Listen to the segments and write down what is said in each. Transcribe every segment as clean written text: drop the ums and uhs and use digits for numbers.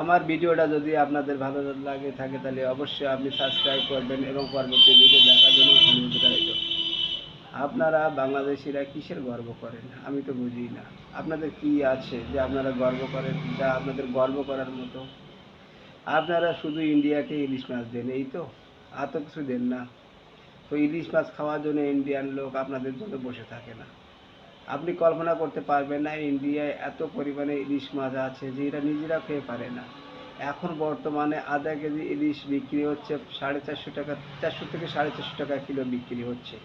আমার ভিডিওটা যদি আপনাদের ভালো লাগে থাকে তাহলে অবশ্যই আপনি সাবস্ক্রাইব করবেন এবং পরবর্তী ভিডিও দেখার জন্য অনুরোধ রইল। আপনারা বাংলাদেশিরা কিসের গর্ব করেন আমি তো বুঝি না। আপনাদের কি আছে যে আপনারা গর্ব করেন, যা আপনাদের গর্ব করার মতো? আপনারা শুধু ইন্ডিয়াকে ইলিশ মাছ দেন, এই তো, আর তো কিছু দেন না। তো ইলিশ মাছ খাওয়ার জন্য ইন্ডিয়ান লোক আপনাদের জন্য বসে থাকে না। আপনি কল্পনা করতে পারবেন না ইন্ডিয়ায় এত পরিমাণে ইলিশ মাছ আছে যে এরা নিজেরা খেয়ে পারে না। এখন বর্তমানে আধা কেজি ইলিশ বিক্রি হচ্ছে 450 টাকা, 400 থেকে 450 টাকা কিলো বিক্রি হচ্ছে।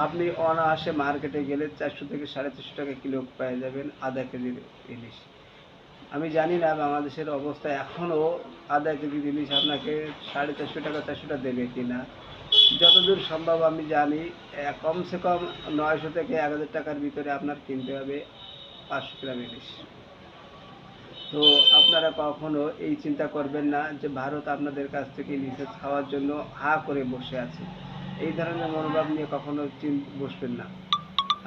আপনি অনায়াসে মার্কেটে গেলে 400 থেকে 450 টাকা কিলো পেয়ে যাবেন আধা কেজির ইলিশ। আমি জানি না বাংলাদেশের অবস্থা এখনও আধা কেজি ইলিশ আপনাকে 450 টাকা 400 দেবে কিনা। যতদূর সম্ভব আমি জানি কমসে কম 900 থেকে 1000 টাকার ভিতরে আপনার কিনতে হবে 500 গ্রাম ইলিশ। তো আপনারা কখনো এই চিন্তা করবেন না যে ভারত আপনাদের কাছ থেকে ইলিশ খাওয়ার জন্য হা করে বসে আছে। এই ধরনের মনোভাব নিয়ে কখনো বসবেন না।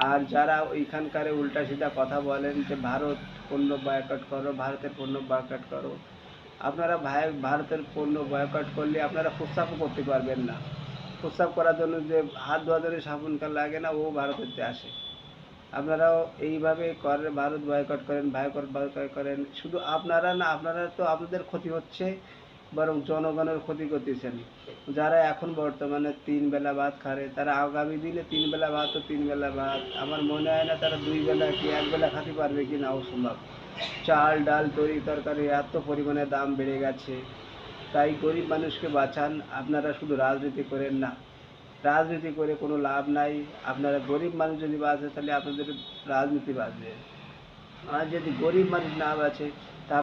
আর যারা ওইখানকার উল্টা সিধা কথা বলেন যে ভারত পণ্য বয়কট করো, ভারতের পণ্য বয়কট করো, আপনারা ভারতের পণ্য বয়কট করলে আপনারা প্রস্রাবও করতে পারবেন না। প্রস্রাব করার জন্য যে হাত ধোয়ার জন্য সাবুনটা লাগে না, ও ভারতেতে আসে। আপনারাও এইভাবে করেন, ভারত বয়কট করেন, বয়কট করেন। শুধু আপনারা না, আপনারা তো আপনাদের ক্ষতি হচ্ছে, বরং জনগণের ক্ষতি করতেছেন। যারা এখন বর্তমানে 3 বেলা ভাত খায় তারা আগামী দিনে 3 বেলা ভাত ও 3 বেলা ভাত আমার মনে হয় না তারা 2 বেলা কি 1 বেলা খেতে পারবে কি না অসম্ভব। চাল ডাল তরি তরকারি এত পরিমাণে দাম বেড়ে গেছে। তাই গরিব মানুষকে বাঁচান। আপনারা শুধু রাজনীতি করেন না, রাজনীতি করে কোনো লাভ নাই। আপনারা গরিব মানুষ যদি বাঁচে তাহলে আপনাদের রাজনীতি বাঁচবে, আর যদি গরিব মানুষ না বাঁচে তা